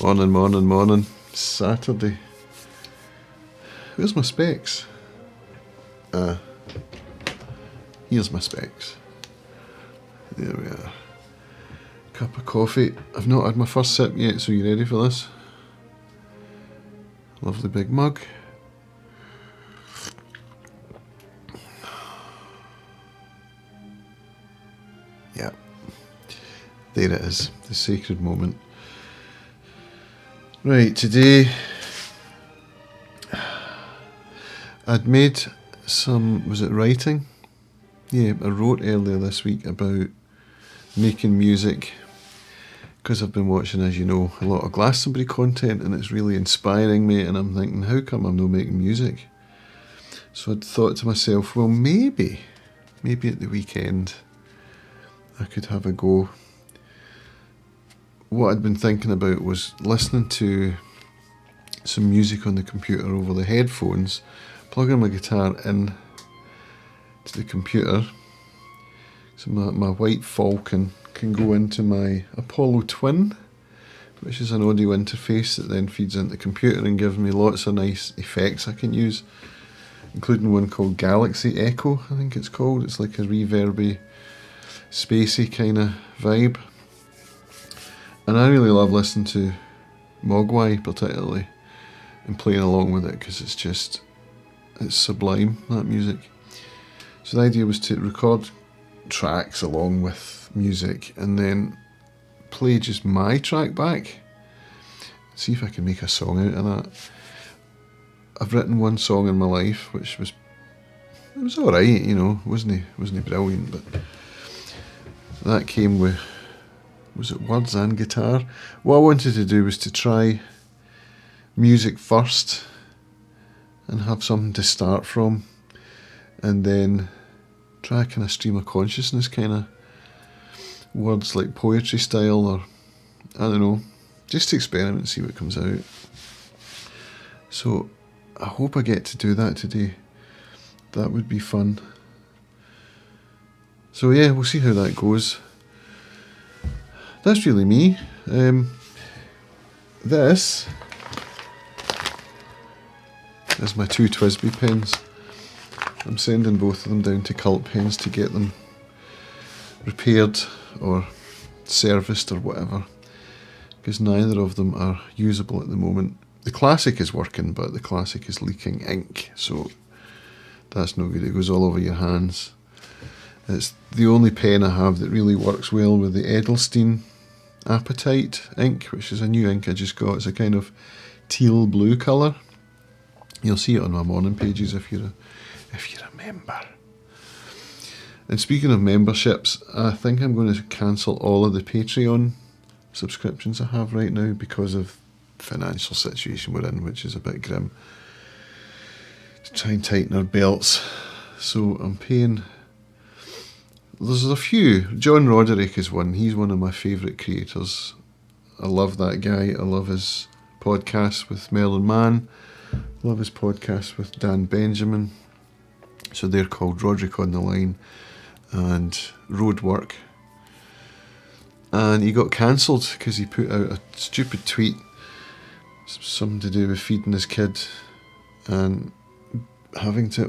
Morning, morning, morning. Saturday. Where's my specs? Here's my specs. There we are. Cup of coffee. I've not had my first sip yet, so you ready for this? Lovely big mug. Yeah. There it is, the sacred moment. Right, today I'd made some, was it writing? Yeah, I wrote earlier this week about making music because I've been watching, as you know, a lot of Glastonbury content and it's really inspiring me, and I'm thinking, how come I'm not making music? So I'd thought to myself, well, maybe at the weekend I could have a go. What I'd been thinking about was listening to some music on the computer over the headphones, plugging my guitar in to the computer, so my white Falcon can go into my Apollo Twin, which is an audio interface that then feeds into the computer and gives me lots of nice effects I can use, including one called Galaxy Echo, I think it's called. It's like a reverby, spacey kind of vibe. And I really love listening to Mogwai particularly and playing along with it because it's sublime, that music. So the idea was to record tracks along with music and then play just my track back, see if I can make a song out of that. I've written one song in my life which was alright, you know, wasn't brilliant, but that came with, was it words and guitar? What I wanted to do was to try music first and have something to start from, and then try a kind of stream of consciousness kind of words, like poetry style, or I don't know, just to experiment and see what comes out. So I hope I get to do that today. That would be fun. So yeah, we'll see how that goes. That's really me. This is my two Twisby pens. I'm sending both of them down to Cult Pens to get them repaired or serviced or whatever, because neither of them are usable at the moment. The Classic is working, but the Classic is leaking ink, so that's no good. It goes all over your hands. It's the only pen I have that really works well with the Edelstein Appetite ink, which is a new ink I just got. It's a kind of teal blue colour. You'll see it on my morning pages if you're a member. And speaking of memberships, I think I'm going to cancel all of the Patreon subscriptions I have right now because of the financial situation we're in, which is a bit grim. To try and tighten our belts. So I'm paying... There's a few. John Roderick is one. He's one of my favourite creators. I love that guy. I love his podcast with Merlin Mann. I love his podcast with Dan Benjamin. So they're called Roderick on the Line and Roadwork. And he got cancelled because he put out a stupid tweet, something to do with feeding his kid and having to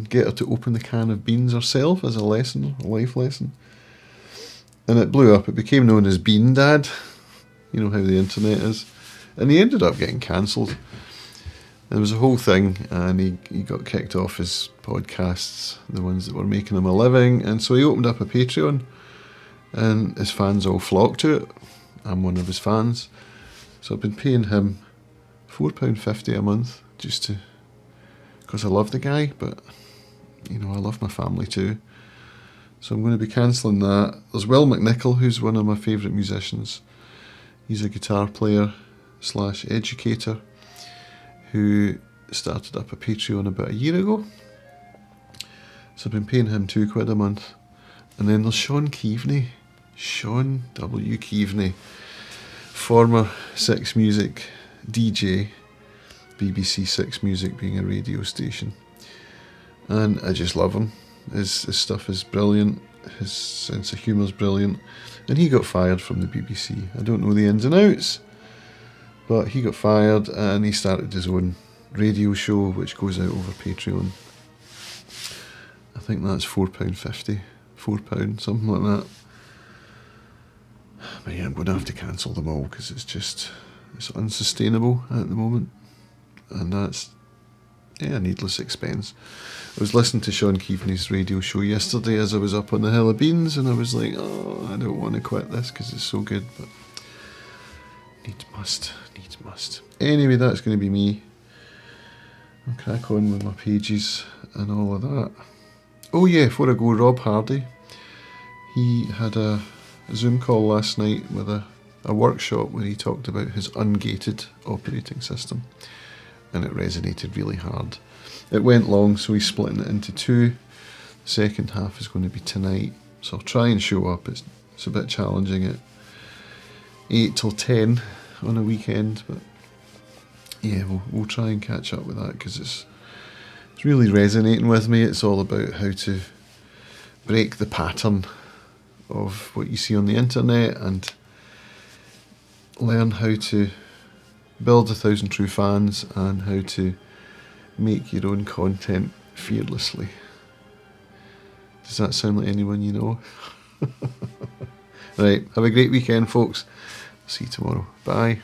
get her to open the can of beans herself as a lesson, a life lesson. And it blew up. It became known as Bean Dad. You know how the internet is. And he ended up getting cancelled. It was a whole thing, and he got kicked off his podcasts, the ones that were making him a living, and so he opened up a Patreon, and his fans all flocked to it. I'm one of his fans. So I've been paying him £4.50 a month just because I love the guy, but you know, I love my family too. So I'm going to be cancelling that. There's Will McNichol, who's one of my favourite musicians. He's a guitar player / educator who started up a Patreon about a year ago. So I've been paying him £2 a month. And then there's Sean W. Keaveney, former Six Music DJ, BBC Six Music being a radio station. And I just love him. His stuff is brilliant. His sense of humour is brilliant. And he got fired from the BBC. I don't know the ins and outs, But he got fired and he started his own radio show, which goes out over Patreon. I think that's £4.50, £4, something like that. But yeah, I'm going to have to cancel them all because it's unsustainable at the moment. And that's, needless expense. I was listening to Sean Keaveney's radio show yesterday as I was up on the Hill of Beans, and I was like, oh, I don't want to quit this because it's so good, but needs must. Anyway, that's going to be me. I'll crack on with my pages and all of that. Oh yeah, before I go, Rob Hardy, he had a Zoom call last night with a workshop where he talked about his ungated operating system, and it resonated really hard. It went long, so he's splitting it into two. The second half is going to be tonight, so I'll try and show up. It's a bit challenging at 8 till 10 on a weekend, but yeah, we'll try and catch up with that because it's really resonating with me. It's all about how to break the pattern of what you see on the internet and learn how to build 1,000 true fans and how to make your own content fearlessly. Does that sound like anyone you know? Right, have a great weekend, folks. See you tomorrow. Bye.